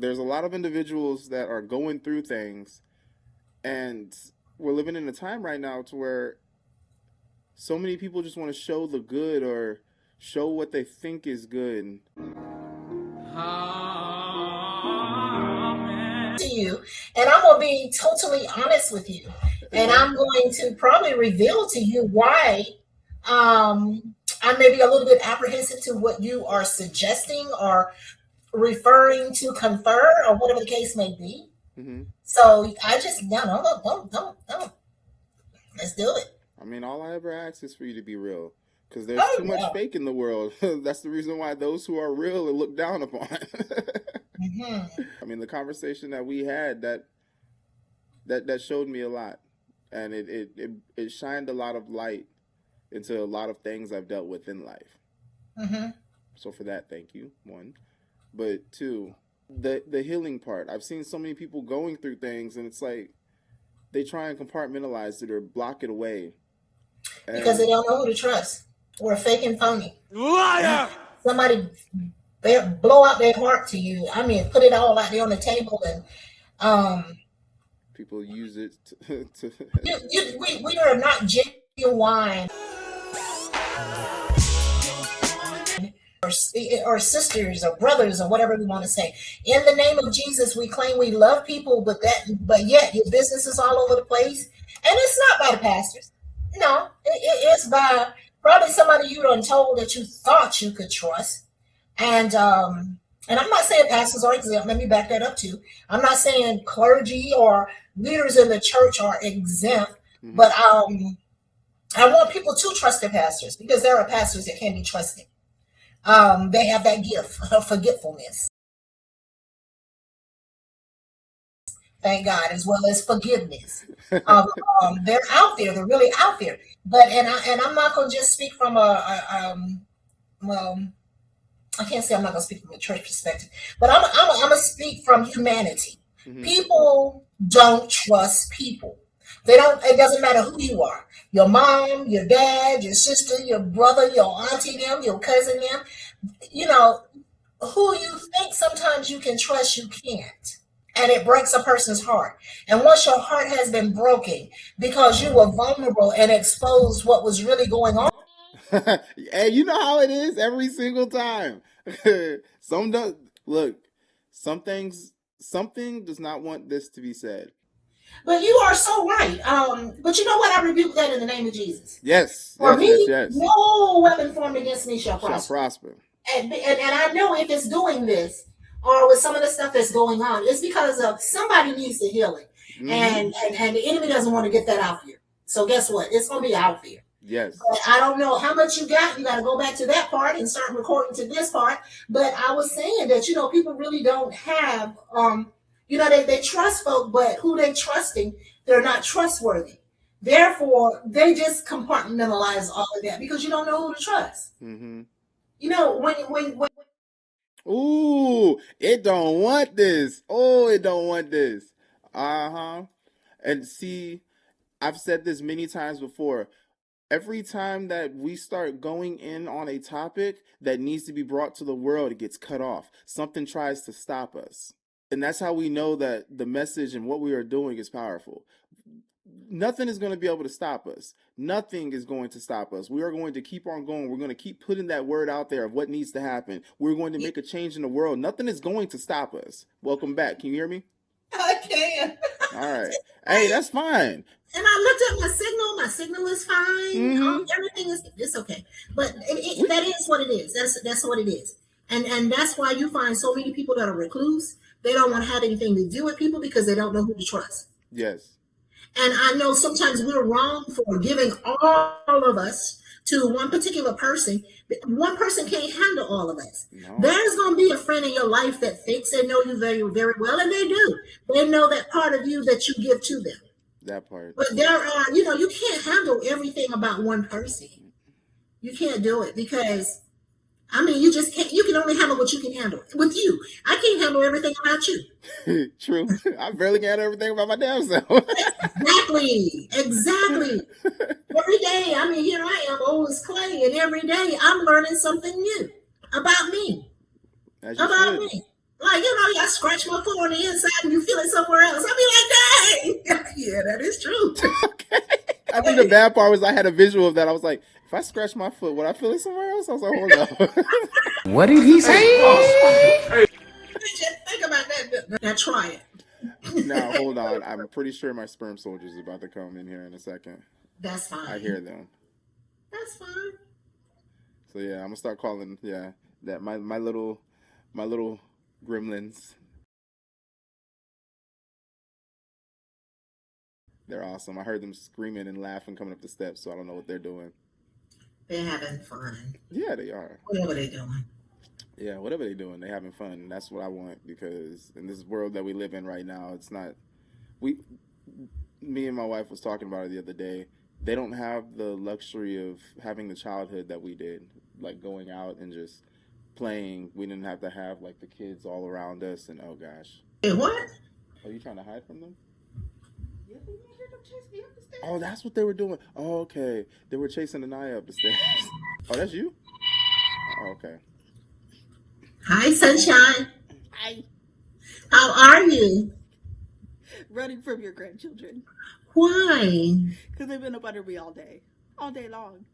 there's a lot of individuals that are going through things, and we're living in a time right now to where so many people just want to show the good or show what they think is good. To you, and I'm going to be totally honest with you, and I'm going to probably reveal to you why I may be a little bit apprehensive to what you are suggesting or referring to confer or whatever the case may be. Mm-hmm. So I just don't. Let's do it. I mean, all I ever ask is for you to be real, because there's too much fake in the world. That's the reason why those who are real are looked down upon. Mm-hmm. I mean, the conversation that we had that showed me a lot, and it shined a lot of light into a lot of things I've dealt with in life. Mm-hmm. So for that, thank you. One, but two, the healing part. I've seen so many people going through things, and it's like they try and compartmentalize it or block it away. Because they don't know who to trust. We're fake and phony. Liar! Somebody blow out their heart to you. I mean, put it all out there on the table, and people use it to we are not genuine or sisters or brothers or whatever we want to say. In the name of Jesus, we claim we love people, but yet your business is all over the place, and it's not by the pastors. No, it's by probably somebody you done told that you thought you could trust. And I'm not saying pastors are exempt. Let me back that up too. I'm not saying clergy or leaders in the church are exempt, Mm-hmm. but I want people to trust their pastors, because there are pastors that can be trusted. They have that gift of forgetfulness. Thank God, as well as forgiveness. They're out there. They're really out there. But I'm not going to just speak from well, I can't say I'm not going to speak from a church perspective, but I'm going to speak from humanity. Mm-hmm. People don't trust people. They don't. It doesn't matter who you are. Your mom, your dad, your sister, your brother, your auntie, them, your cousin, them. You know, who you think sometimes you can trust, you can't. And it breaks a person's heart. And once your heart has been broken because you were vulnerable and exposed what was really going on. And you know how it is every single time. Something does not want this to be said. But you are so right. But you know what? I rebuke that in the name of Jesus. Yes. For me, yes. No weapon formed against me shall prosper. And I know if it's doing this, or with some of the stuff that's going on, it's because of somebody needs the healing. Mm-hmm. And the enemy doesn't want to get that out here. So guess what? It's going to be out there. Yes. But I don't know how much you got. You got to go back to that part and start recording to this part. But I was saying that, people really don't have, they trust folk, but who they trusting, they're not trustworthy. Therefore, they just compartmentalize all of that because you don't know who to trust. Mm-hmm. When ooh, it don't want this. Oh, it don't want this. And see, I've said this many times before. Every time that we start going in on a topic that needs to be brought to the world, it gets cut off. Something tries to stop us. And that's how we know that the message and what we are doing is powerful. Nothing is going to be able to stop us. Nothing is going to stop us. We are going to keep on going. We're going to keep putting that word out there of what needs to happen. We're going to make a change in the world. Nothing is going to stop us. Welcome back. Can you hear me? I can. All right. Hey, that's fine. And I looked at my signal. My signal is fine. Mm-hmm. Everything is okay. But that is what it is. That's what it is. And that's why you find so many people that are recluse. They don't want to have anything to do with people because they don't know who to trust. Yes. And I know sometimes we're wrong for giving all of us to one particular person. One person can't handle all of us. No. There's going to be a friend in your life that thinks they know you very, very well, and they do. They know that part of you that you give to them. That part. But there are, you can't handle everything about one person. You can't do it because, you just can't. You can only handle what you can handle. With you, I can't handle everything about you. True. I barely can handle everything about my damn self. Exactly. Every day, here I am, old as clay, and every day I'm learning something new about me. Like, I scratch my foot on the inside and you feel it somewhere else. I'll be like, dang. Yeah, that is true. Okay. I think the bad part was I had a visual of that. I was like, if I scratch my foot, would I feel it somewhere else? I was like, hold up. What did he say? Just think about that. Now try it. Now, hold on. I'm pretty sure my sperm soldiers is about to come in here in a second. That's I fine. hear them. That's fine. So yeah, I'm gonna start calling that my little gremlins. They're awesome. I heard them screaming and laughing coming up the steps, so I don't know what they're doing. They're having fun. Yeah, they are. Whatever they're doing. Yeah, whatever they're doing, they're having fun. And that's what I want because in this world that we live in right now, it's not we me and my wife was talking about it the other day. They don't have the luxury of having the childhood that we did, like going out and just playing. We didn't have to have like the kids all around us and oh gosh. Hey, what? Are you trying to hide from them? Yeah, you hear them chase me up the stairs? Oh, that's what they were doing. Oh, okay. They were chasing an eye up the stairs. Oh, that's you? Oh, okay. Hi, sunshine. Hi. How are you? Running from your grandchildren. Why? Because they've been up under me all day long.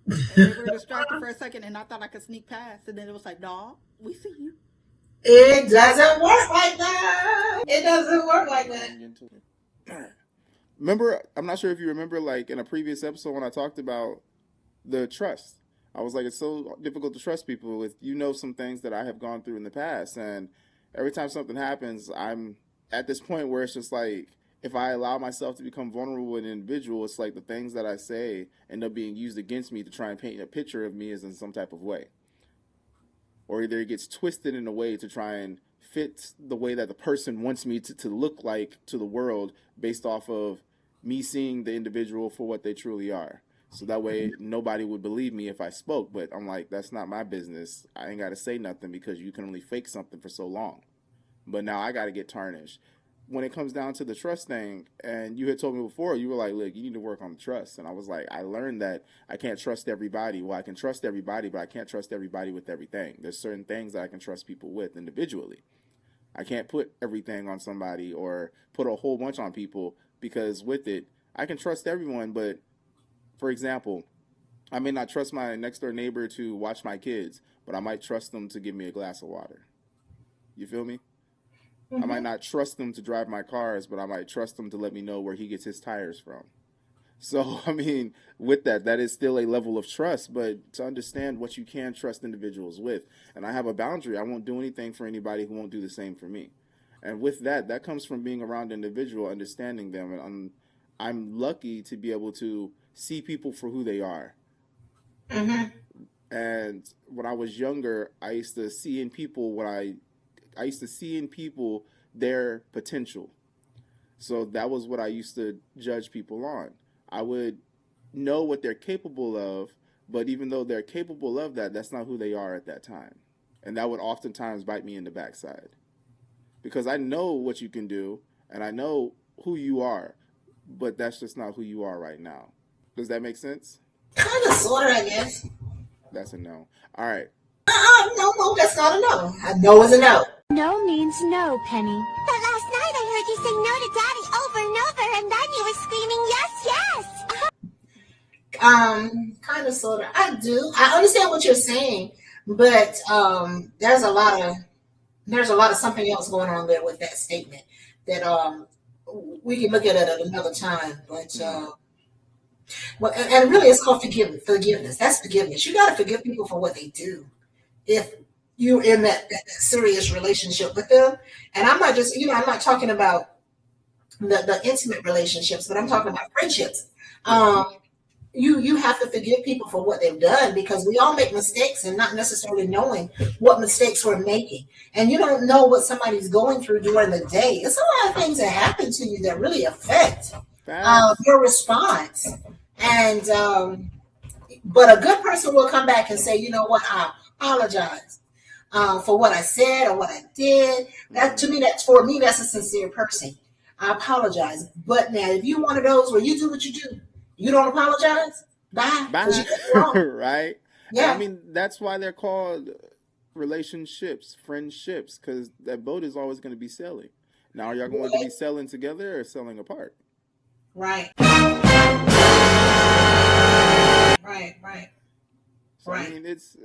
And they were distracted for a second, and I thought I could sneak past. And then it was like, no, we see you. It doesn't work like that. It doesn't work like that. Remember, I'm not sure if you remember, like in a previous episode when I talked about the trust. I was like, it's so difficult to trust people with, some things that I have gone through in the past. And every time something happens, I'm at this point where it's just like, if I allow myself to become vulnerable with an individual, it's like the things that I say end up being used against me to try and paint a picture of me as in some type of way. Or either it gets twisted in a way to try and fit the way that the person wants me to look like to the world based off of me seeing the individual for what they truly are. So that way nobody would believe me if I spoke. But I'm like, that's not my business. I ain't got to say nothing because you can only fake something for so long. But now I got to get tarnished. When it comes down to the trust thing, and you had told me before, you were like, look, you need to work on the trust. And I was like, I learned that I can't trust everybody. Well, I can trust everybody, but I can't trust everybody with everything. There's certain things that I can trust people with individually. I can't put everything on somebody or put a whole bunch on people because with it, I can trust everyone. But for example, I may not trust my next door neighbor to watch my kids, but I might trust them to give me a glass of water. You feel me? I might not trust them to drive my cars, but I might trust them to let me know where he gets his tires from. So, I mean, with that is still a level of trust, but to understand what you can trust individuals with. And I have a boundary. I won't do anything for anybody who won't do the same for me. And with that comes from being around an individual, understanding them. And I'm lucky to be able to see people for who they are. Mm-hmm. And when I was younger, I used to see in people their potential. So that was what I used to judge people on. I would know what they're capable of, but even though they're capable of that, that's not who they are at that time. And that would oftentimes bite me in the backside. Because I know what you can do, and I know who you are, but that's just not who you are right now. Does that make sense? Kind of, sort of, I guess. That's a no. All right. No, that's not a no. A no is a no. No means no, Penny. But last night I heard you say no to Daddy over and over, and then you were screaming, yes, yes. Kind of, sort of. I do. I understand what you're saying, but there's a lot of something else going on there with that statement that we can look at it at another time. But well, and really, it's called forgiveness. That's forgiveness. You got to forgive people for what they do. If you're in that serious relationship with them, and I'm not just, I'm not talking about the intimate relationships, but I'm talking about friendships. You have to forgive people for what they've done because we all make mistakes and not necessarily knowing what mistakes we're making. And you don't know what somebody's going through during the day. It's a lot of things that happen to you that really affect your response. And but a good person will come back and say, you know what, I apologize for what I said or what I did. That to me, that's a sincere person. I apologize. But now, if you're one of those where you do what you do, you don't apologize, bye. Bye. You did wrong. Right? Yeah. And I mean, that's why they're called relationships, friendships, because that boat is always going to be sailing. Now, are y'all going to be sailing together or sailing apart? Right. Right. So I mean, it's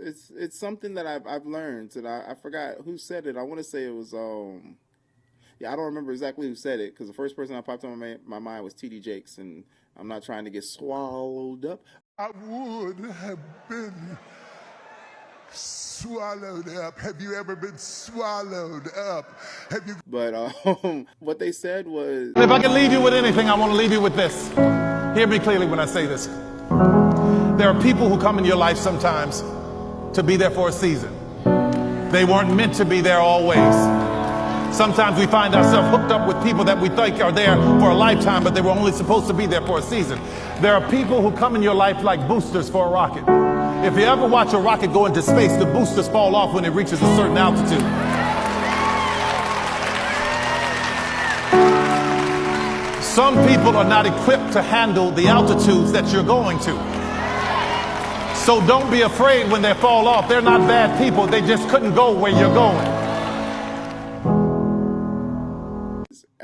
something that I've learned, and I forgot who said it. I want to say it was yeah, I don't remember exactly who said it because the first person that popped on my mind was T.D. Jakes, and I'm not trying to get swallowed up. I would have been swallowed up. Have you ever been swallowed up? Have you? But what they said was, If I can leave you with anything, I want to leave you with this. Hear me clearly when I say this. There are people who come in your life sometimes to be there for a season. They weren't meant to be there always. Sometimes we find ourselves hooked up with people that we think are there for a lifetime, but they were only supposed to be there for a season. There are people who come in your life like boosters for a rocket. If you ever watch a rocket go into space, the boosters fall off when it reaches a certain altitude. Some people are not equipped to handle the altitudes that you're going to. So don't be afraid when they fall off. They're not bad people. They just couldn't go where you're going.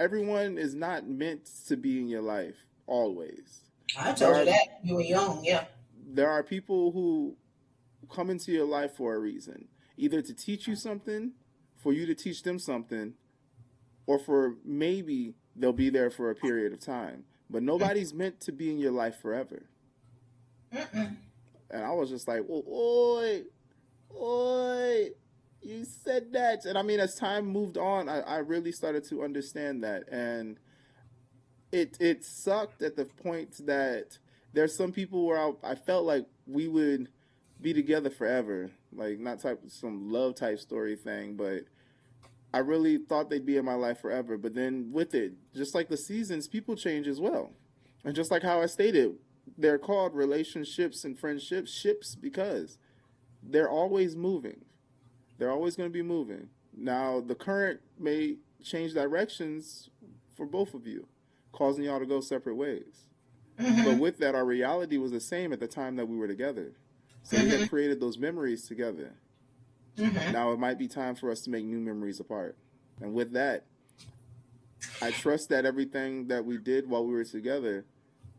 everyone is not meant to be in your life always. I told you that. You were young, yeah. There are people who come into your life for a reason, either to teach you something, for you to teach them something, or for maybe they'll be there for a period of time. But nobody's meant to be in your life forever. Mm-mm. And I was just like, well, oi, you said that. And I mean, as time moved on, I really started to understand that. And it sucked at the point that there's some people where I felt like we would be together forever. Like, not some love type story thing, but I really thought they'd be in my life forever. But then with it, just like the seasons, people change as well. And just like how I stated, they're called relationships and friendships ships because they're always moving. They're always going to be moving. Now, the current may change directions for both of you, causing y'all to go separate ways. Mm-hmm. But with that, our reality was the same at the time that we were together. So we had created those memories together. Mm-hmm. Now it might be time for us to make new memories apart. And with that, I trust that everything that we did while we were together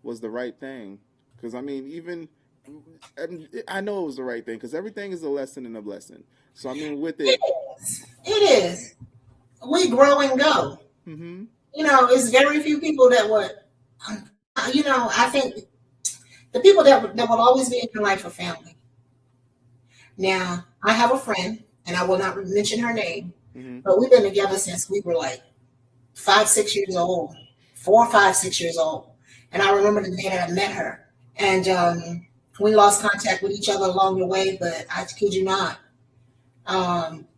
was the right thing. Because, I mean, I know it was the right thing because everything is a lesson and a blessing. So, I mean, with it. It is. We grow and go. Mm-hmm. You know, it's very few people that would, I think the people that will always be in your life are family. Now, I have a friend, and I will not mention her name, but we've been together since we were like 5, 6 years old, 4, 5, 6 years old. And I remember the day that I met her. And we lost contact with each other along the way, but I kid you not,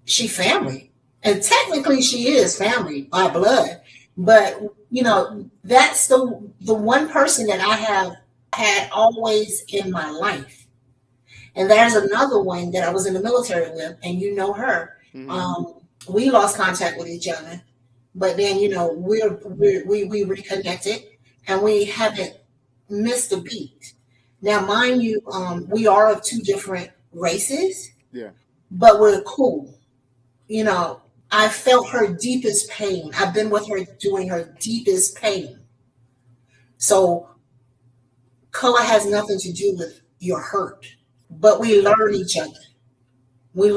she family. And technically she is family by blood. But, that's the one person that I have had always in my life. And there's another one that I was in the military with, and you know her. Mm-hmm. We lost contact with each other, but then we reconnected, and we haven't missed a beat. Now, mind you, we are of two different races, yeah, but we're cool. I felt her deepest pain. I've been with her during her deepest pain. So, color has nothing to do with your hurt. But we learn each other. We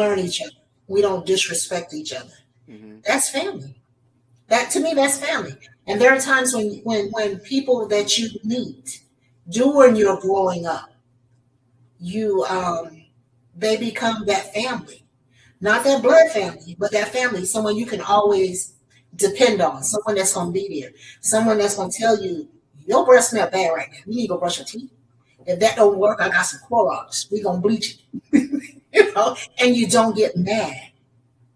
don't disrespect each other. Mm-hmm. That's family. To me, that's family. And there are times when people that you meet during your growing up, they become that family. Not that blood family, but that family. Someone you can always depend on. Someone that's going to be there. Someone that's going to tell you, your breath smell bad right now. You need to go brush your teeth. If that don't work, I got some Clorox. We're going to bleach it. And you don't get mad.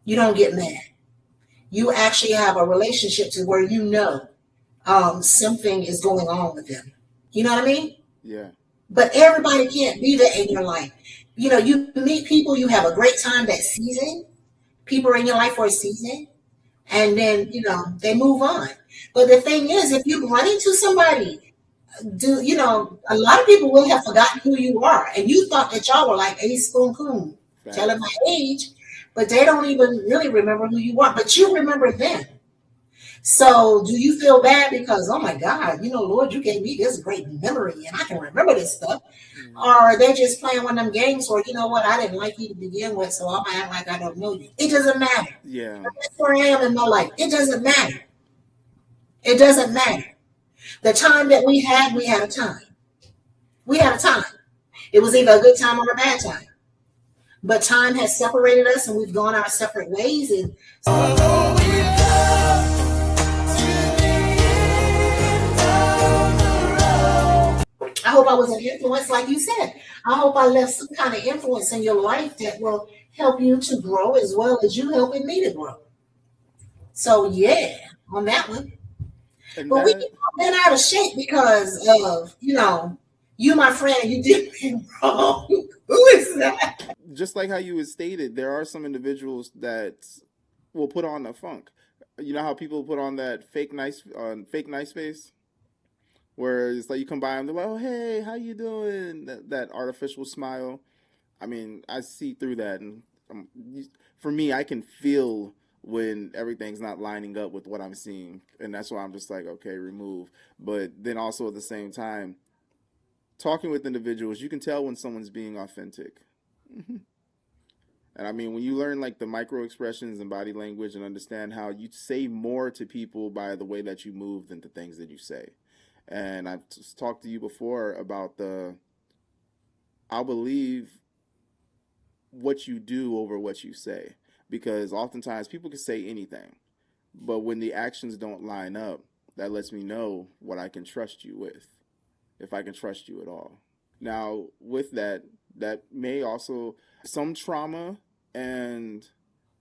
You don't get mad. You actually have a relationship to where something is going on with them. You know what I mean? Yeah. But everybody can't be there in your life. You meet people, you have a great time that season. People are in your life for a season. And then, they move on. But the thing is, if you run into somebody, a lot of people will have forgotten who you are, and you thought that y'all were like Ace Spoon Coon, telling my age, but they don't even really remember who you are, but you remember them. So do you feel bad because, oh my God, Lord, you gave me this great memory and I can remember this stuff? Or are they just playing one of them games where, you know what, I didn't like you to begin with, so I'm gonna act like I don't know you. It doesn't matter. Yeah. That's where I am in my life. It doesn't matter. It doesn't matter. The time that we had a time. We had a time. It was either a good time or a bad time. But time has separated us and we've gone our separate ways. And I hope I was an influence, like you said. I hope I left some kind of influence in your life that will help you to grow as well as you helping me to grow. So yeah, on that one. And But we that, been out of shape because of, you my friend, you did me wrong. Who is that? just like how you had stated, there are some individuals that will put on a funk. You know how people put on that fake nice face, where it's like you come by and they're like, "Oh, hey, how you doing?" That artificial smile. I mean, I see through that, and for me, I can feel when everything's not lining up with what I'm seeing, and that's why I'm just like, okay, remove. But then also at the same time, talking with individuals, you can tell when someone's being authentic. And I mean, when you learn like the micro expressions and body language and understand how you say more to people by the way that you move than the things that you say. And I've talked to you before about I'll believe what you do over what you say. Because oftentimes people can say anything. But when the actions don't line up, that lets me know what I can trust you with, if I can trust you at all. Now, with that, that may also, some trauma and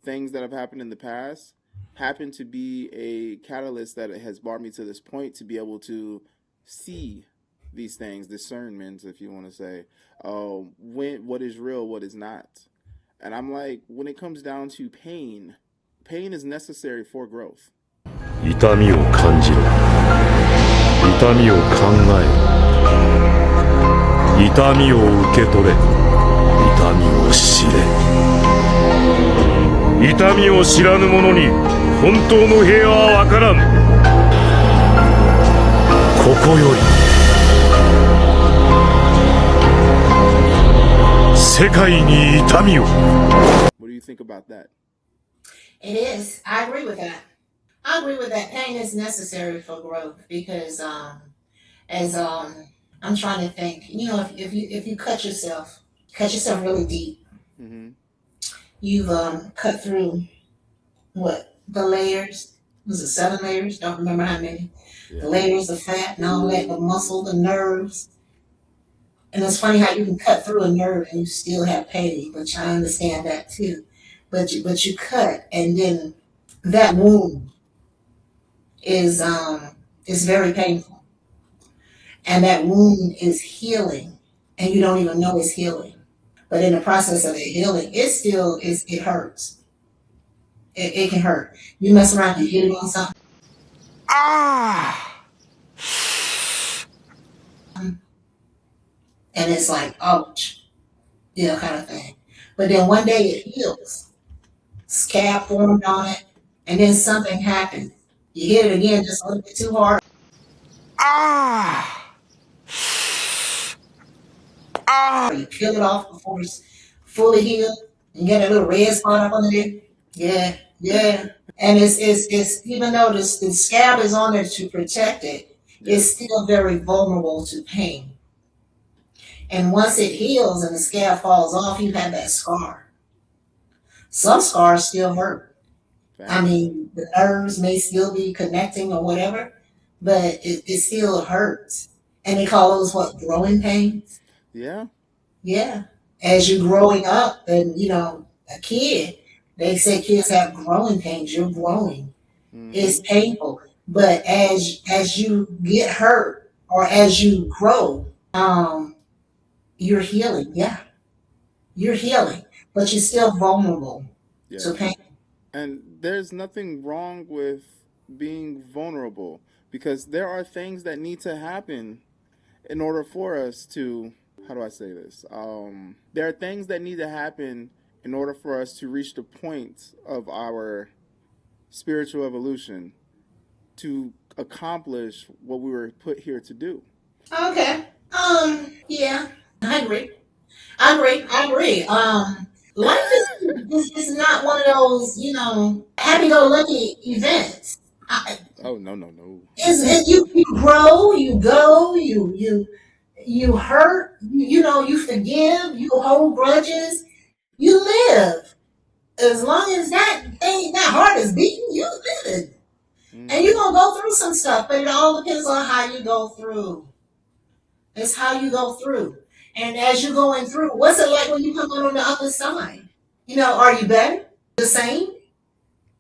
things that have happened in the past happen to be a catalyst that has brought me to this point to be able to see these things, discernment, if you want to say, what is real, what is not. And I'm like, when it comes down to pain, pain is necessary for growth. 痛みを感じろ。痛みを考えろ。痛みを受け取れ。痛みを知れ。痛みを知らぬ者に本当の平和は分からん。ここより世界に痛みを。 What do you think about that? It is. I agree with that. I agree with that. Pain is necessary for growth because as I'm trying to think, if you cut yourself really deep, Mm-hmm. you've cut through what the layers, was it 7 layers? Don't remember how many. Yeah. The layers of fat and all that, the muscle, the nerves. And it's funny how you can cut through a nerve and you still have pain, but I understand that too. But you cut, and then that wound is very painful, and that wound is healing, and you don't even know it's healing. But in the process of it healing, it hurts. It can hurt. You mess around and hit it on something, and it's like, ouch, kind of thing. But then one day it heals. Scab formed on it, and then something happened. You hit it again just a little bit too hard. You peel it off before it's fully healed, and get a little red spot up under there. Yeah, yeah. And it's even though the scab is on there to protect it, it's still very vulnerable to pain. And once it heals and the scab falls off, you have that scar. Some scars still hurt. I mean, the nerves may still be connecting or whatever, but it still hurts. And they call those what, growing pains? Yeah. Yeah. As you're growing up and, a kid, they say kids have growing pains. You're growing. Mm-hmm. It's painful. But as you get hurt or as you grow, you're healing. Yeah. You're healing. But you're still vulnerable to pain. And there's nothing wrong with being vulnerable because there are things that need to happen in order for us to, how do I say this? There are things that need to happen in order for us to reach the point of our spiritual evolution to accomplish what we were put here to do. Okay. Yeah, I agree. I agree. Life is not one of those, happy-go-lucky events. Oh no no no. You grow, you go, you hurt, you forgive, you hold grudges, you live. As long as that heart is beating, you live. And you're gonna go through some stuff, but it all depends on how you go through. It's how you go through. And as you're going through, what's it like when you come out on the other side? Are you better? The same?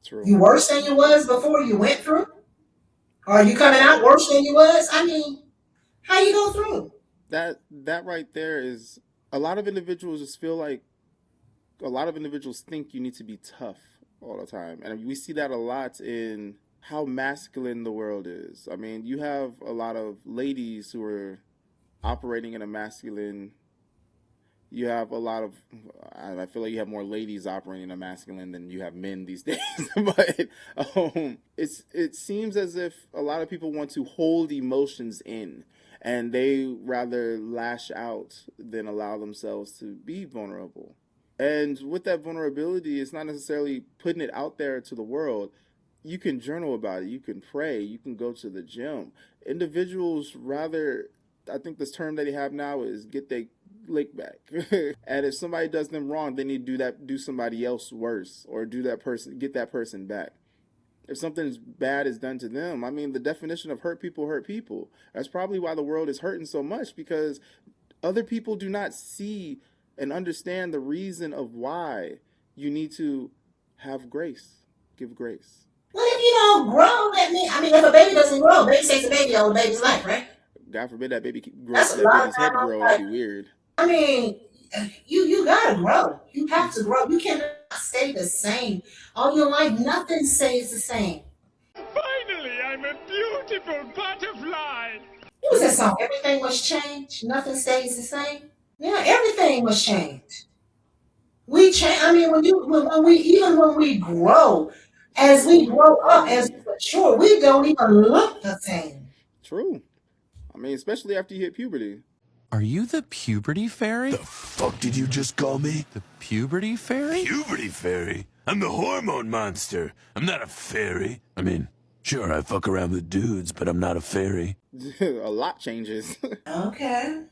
True. You worse than you was before you went through? Or are you coming out worse than you was? I mean, how you go through? That right there is, a lot of individuals just feel like, a lot of individuals think you need to be tough all the time. And we see that a lot in how masculine the world is. I mean, you have a lot of ladies who are operating in a masculine. You have a lot of, I feel like you have more ladies operating in a masculine than you have men these days. But it seems as if a lot of people want to hold emotions in, and they rather lash out than allow themselves to be vulnerable. And with that vulnerability, it's not necessarily putting it out there to the world. You can journal about it. You can pray. You can go to the gym. Individuals rather, I think this term that they have now is get their lick back. And if somebody does them wrong, they need to do somebody else worse, or get that person back. If something bad is done to them, I mean, the definition of hurt people. That's probably why the world is hurting so much, because other people do not see and understand the reason of why you need to have grace. Give grace. Well, if you don't grow, if a baby doesn't grow, baby stays a baby all the baby's life, right? God forbid that baby's That's a lot of head time. grow. That'd be weird. I mean, you gotta grow. You have to grow. You cannot stay the same all your life. Nothing stays the same. Finally, I'm a beautiful butterfly. What was that song? Everything must change. Nothing stays the same. Yeah, everything must change. We change. I mean, when we grow, as we grow up, as we mature, we don't even look the same. True. I mean, especially after you hit puberty. Are you the puberty fairy? The fuck did you just call me? The puberty fairy? Puberty fairy? I'm the hormone monster. I'm not a fairy. I mean, sure, I fuck around with dudes, but I'm not a fairy. A lot changes. Okay.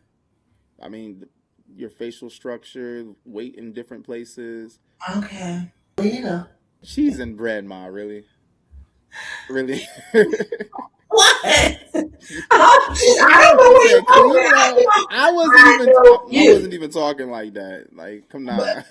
I mean, your facial structure, weight in different places. Okay. Yeah. Cheese and bread, Ma, really? Really? What? I don't know what you're talking about. I wasn't even talking like that. Like, come on.